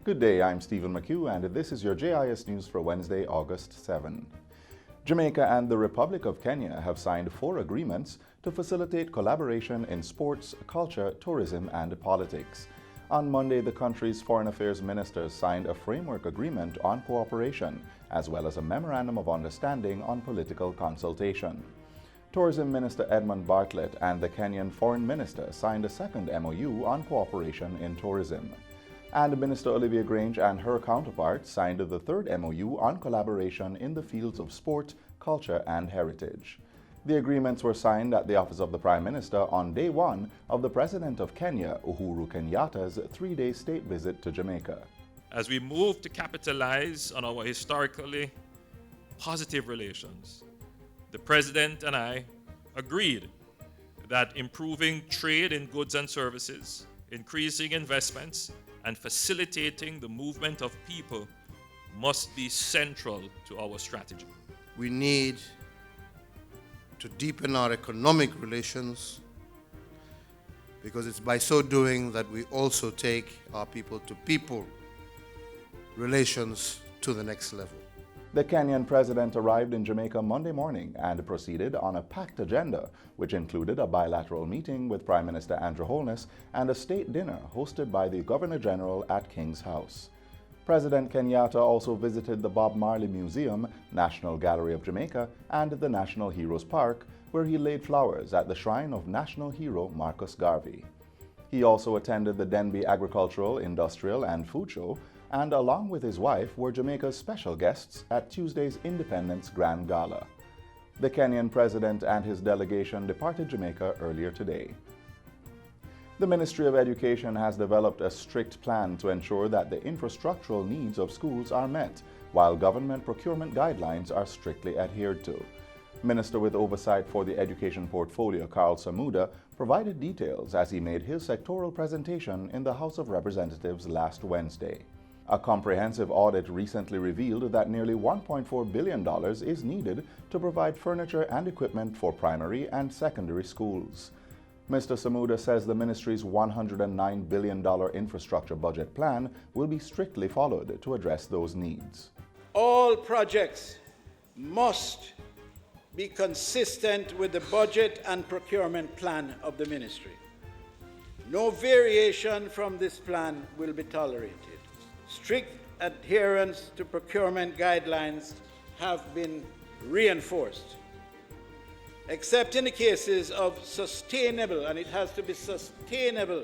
Good day, I'm Stephen McHugh, and this is your JIS News for Wednesday, August 7. Jamaica and the Republic of Kenya have signed 4 agreements to facilitate collaboration in sports, culture, tourism, and politics. On Monday, the country's foreign affairs ministers signed a framework agreement on cooperation, as well as a memorandum of understanding on political consultation. Tourism Minister Edmund Bartlett and the Kenyan Foreign Minister signed a second MOU on cooperation in tourism. And Minister Olivia Grange and her counterpart signed the third MOU on collaboration in the fields of sport, culture, and heritage. The agreements were signed at the office of the Prime Minister on day 1 of the President of Kenya, Uhuru Kenyatta's 3-day state visit to Jamaica. As we move to capitalize on our historically positive relations, the President and I agreed that improving trade in goods and services, increasing investments, and facilitating the movement of people must be central to our strategy. We need to deepen our economic relations because it's by so doing that we also take our people-to-people relations to the next level. The Kenyan president arrived in Jamaica Monday morning and proceeded on a packed agenda, which included a bilateral meeting with Prime Minister Andrew Holness and a state dinner hosted by the Governor-General at King's House. President Kenyatta also visited the Bob Marley Museum, National Gallery of Jamaica, and the National Heroes Park, where he laid flowers at the shrine of national hero Marcus Garvey. He also attended the Denby Agricultural, Industrial, and Food Show, and along with his wife were Jamaica's special guests at Tuesday's Independence Grand Gala. The Kenyan president and his delegation departed Jamaica earlier today. The Ministry of Education has developed a strict plan to ensure that the infrastructural needs of schools are met, while government procurement guidelines are strictly adhered to. Minister with Oversight for the Education Portfolio, Carl Samuda, provided details as he made his sectoral presentation in the House of Representatives last Wednesday. A comprehensive audit recently revealed that nearly $1.4 billion is needed to provide furniture and equipment for primary and secondary schools. Mr. Samuda says the ministry's $109 billion infrastructure budget plan will be strictly followed to address those needs. All projects must be consistent with the budget and procurement plan of the ministry. No variation from this plan will be tolerated. Strict adherence to procurement guidelines have been reinforced. Except in the cases of sustainable, and it has to be sustainable,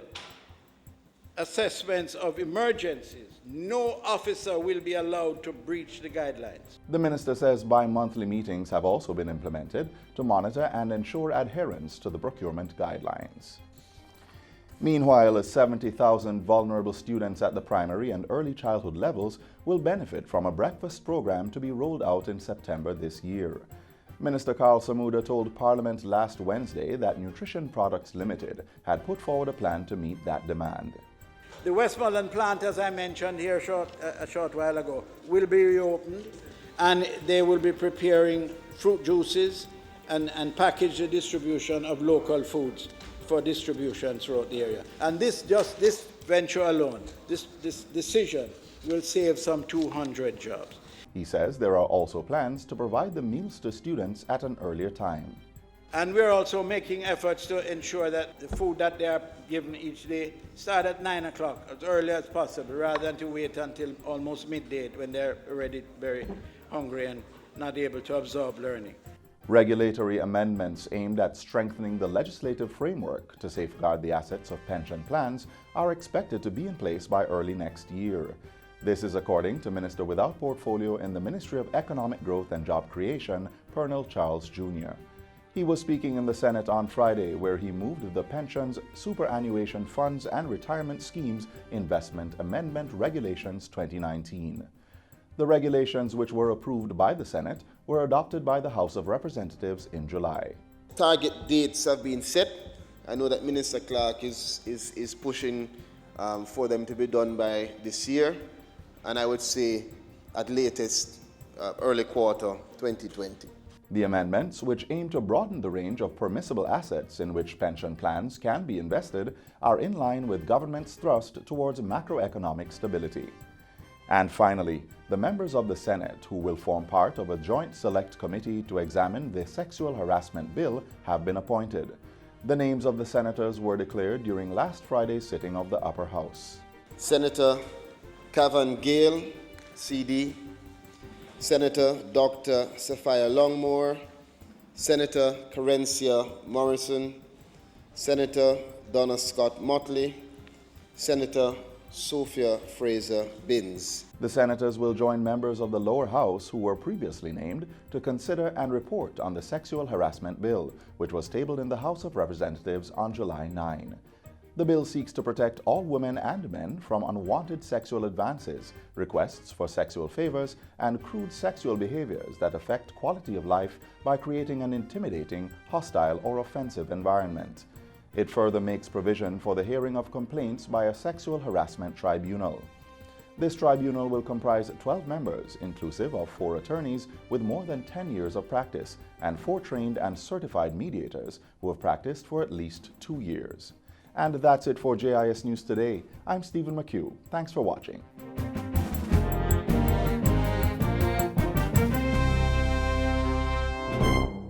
assessments of emergencies, no officer will be allowed to breach the guidelines. The minister says bi-monthly meetings have also been implemented to monitor and ensure adherence to the procurement guidelines. Meanwhile, 70,000 vulnerable students at the primary and early childhood levels will benefit from a breakfast program to be rolled out in September this year. Minister Carl Samuda told Parliament last Wednesday that Nutrition Products Limited had put forward a plan to meet that demand. The Westmoreland plant, as I mentioned here a short while ago, will be reopened, and they will be preparing fruit juices and package the distribution of local foods for distribution throughout the area. And this venture alone, this decision will save some 200 jobs. He says there are also plans to provide the meals to students at an earlier time. And we're also making efforts to ensure that the food that they are given each day start at 9 o'clock, as early as possible, rather than to wait until almost midday when they're already very hungry and not able to absorb learning. Regulatory amendments aimed at strengthening the legislative framework to safeguard the assets of pension plans are expected to be in place by early next year. This is according to Minister without Portfolio in the Ministry of Economic Growth and Job Creation, Pernell Charles Jr. He was speaking in the Senate on Friday, where he moved the Pensions, Superannuation Funds and Retirement Schemes Investment Amendment Regulations 2019. The regulations, which were approved by the Senate, were adopted by the House of Representatives in July. Target dates have been set. I know that Minister Clark is pushing for them to be done by this year, and I would say at latest early quarter 2020. The amendments, which aim to broaden the range of permissible assets in which pension plans can be invested, are in line with government's thrust towards macroeconomic stability. And finally, the members of the Senate who will form part of a joint select committee to examine the sexual harassment bill have been appointed. The names of the senators were declared during last Friday's sitting of the Upper House. Senator Cavan Gale, CD, Senator Dr. Sophia Longmore, Senator Carencia Morrison, Senator Donna Scott Motley, Senator Sophia Fraser Binns. The senators will join members of the lower house who were previously named to consider and report on the sexual harassment bill, which was tabled in the House of Representatives on July 9. The bill seeks to protect all women and men from unwanted sexual advances, requests for sexual favors, and crude sexual behaviors that affect quality of life by creating an intimidating, hostile, or offensive environment. It further makes provision for the hearing of complaints by a sexual harassment tribunal. This tribunal will comprise 12 members, inclusive of 4 attorneys with more than 10 years of practice and 4 trained and certified mediators who have practiced for at least 2 years. And that's it for JIS News Today. I'm Stephen McHugh. Thanks for watching.